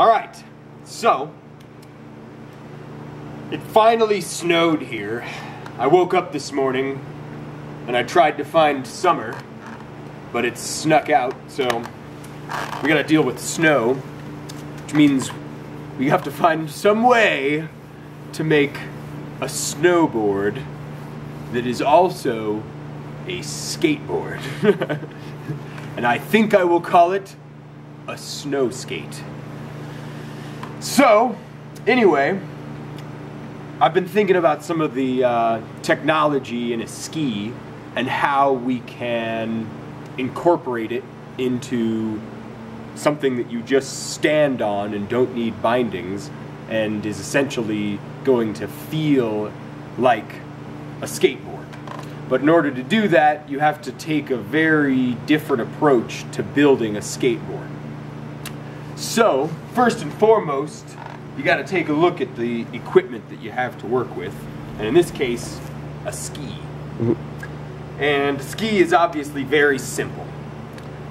Alright, so it finally snowed here. I woke up this morning and I tried to find summer, but it snuck out, so we gotta deal with snow, which means we have to find some way to make a snowboard that is also a skateboard. And I think I will call it a snow skate. So, anyway, I've been thinking about some of the technology in a ski and how we can incorporate it into something that you just stand on and don't need bindings and is essentially going to feel like a skateboard. But in order to do that, you have to take a very different approach to building a skateboard. So, first and foremost, you got to take a look at the equipment that you have to work with, and in this case, a ski. And a ski is obviously very simple.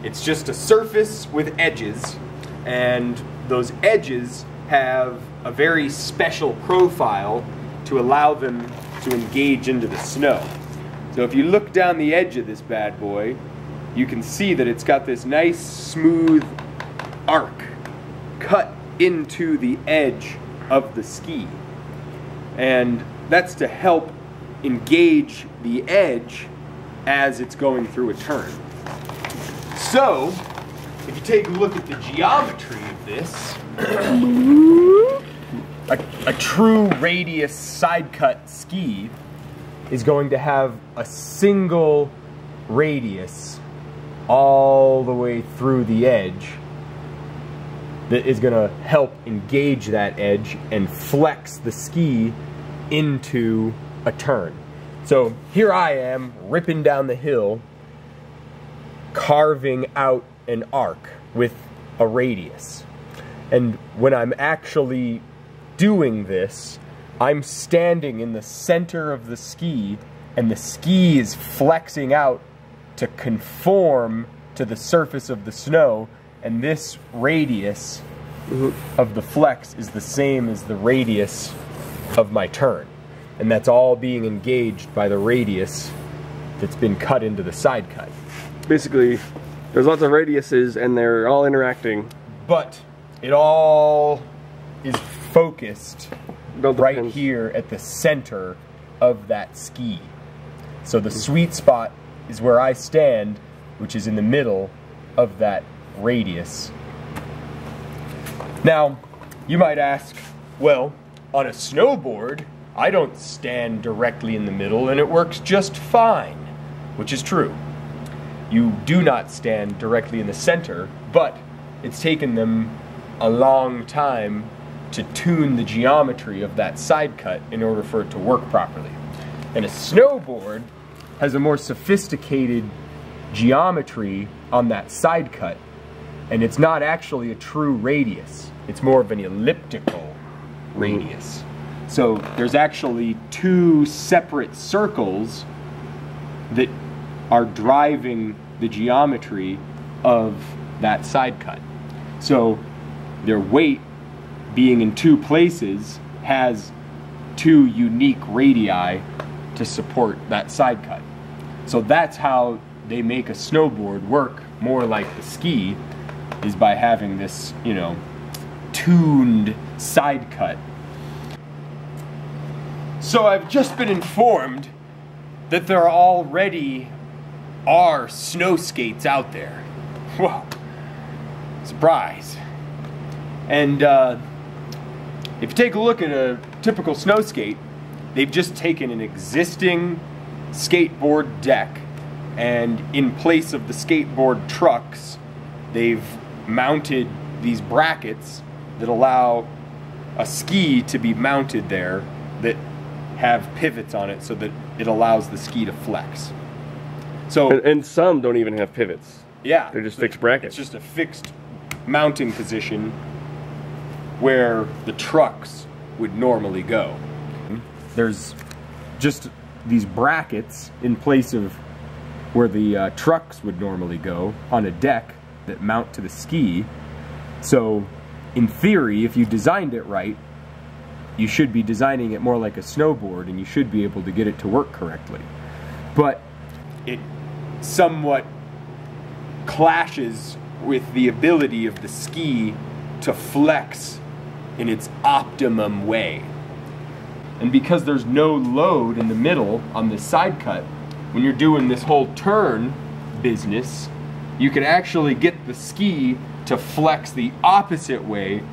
It's just a surface with edges, and those edges have a very special profile to allow them to engage into the snow. So if you look down the edge of this bad boy, you can see that it's got this nice smooth arc cut into the edge of the ski. And that's to help engage the edge as it's going through a turn. So, if you take a look at the geometry of this, a true radius side cut ski is going to have a single radius all the way through the edge that is going to help engage that edge and flex the ski into a turn. So here I am ripping down the hill, carving out an arc with a radius. And when I'm actually doing this, I'm standing in the center of the ski, and the ski is flexing out to conform to the surface of the snow, and this radius of the flex is the same as the radius of my turn. And that's all being engaged by the radius that's been cut into the side cut. Basically, there's lots of radiuses and they're all interacting. But it all is focused right here at the center of that ski. So the sweet spot is where I stand, which is in the middle of that radius. Now, you might ask, well, on a snowboard, I don't stand directly in the middle and it works just fine, which is true. You do not stand directly in the center, but it's taken them a long time to tune the geometry of that side cut in order for it to work properly. And a snowboard has a more sophisticated geometry on that side cut, and it's not actually a true radius. It's more of an elliptical radius. So there's actually two separate circles that are driving the geometry of that side cut. So their weight being in two places has two unique radii to support that side cut. So that's how they make a snowboard work more like the ski, is by having this, you know, tuned side cut. So I've just been informed that there already are snow skates out there. Whoa, surprise. And if you take a look at a typical snow skate, they've just taken an existing skateboard deck, and in place of the skateboard trucks, they've mounted these brackets that allow a ski to be mounted there that have pivots on it so that it allows the ski to flex. So, and some don't even have pivots. Yeah. They're just fixed brackets. It's just a fixed mounting position where the trucks would normally go. There's just these brackets in place of where the trucks would normally go on a deck that mount to the ski. So in theory, if you designed it right, you should be designing it more like a snowboard, and you should be able to get it to work correctly. But it somewhat clashes with the ability of the ski to flex in its optimum way. And because there's no load in the middle on this side cut, when you're doing this whole turn business, you can actually get the ski to flex the opposite way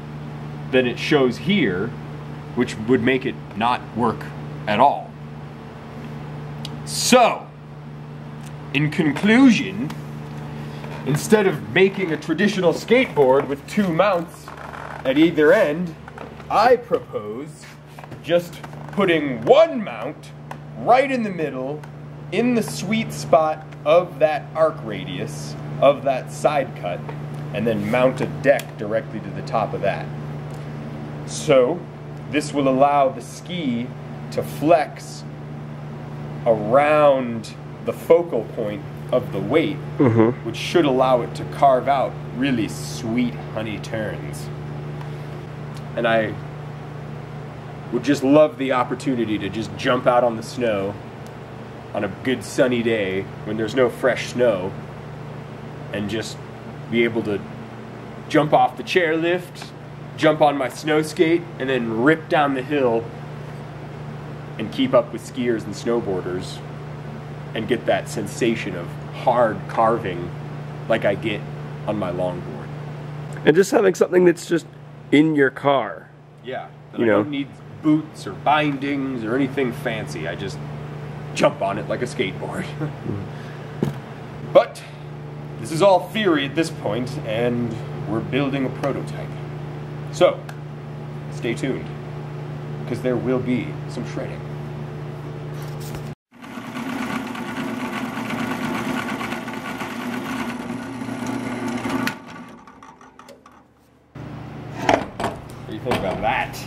than it shows here, which would make it not work at all. So, in conclusion, instead of making a traditional skateboard with 2 mounts at either end, I propose just putting 1 mount right in the middle, in the sweet spot of that arc radius of that side cut, and then mount a deck directly to the top of that. So this will allow the ski to flex around the focal point of the weight, which should allow it to carve out really sweet honey turns. And I would just love the opportunity to just jump out on the snow on a good sunny day when there's no fresh snow and just be able to jump off the chairlift, jump on my snow skate, and then rip down the hill and keep up with skiers and snowboarders and get that sensation of hard carving like I get on my longboard. And just having something that's just in your car. Yeah, that I don't need boots or bindings or anything fancy. I just jump on it like a skateboard. But this is all theory at this point, and we're building a prototype. So, stay tuned, because there will be some shredding. What do you think about that?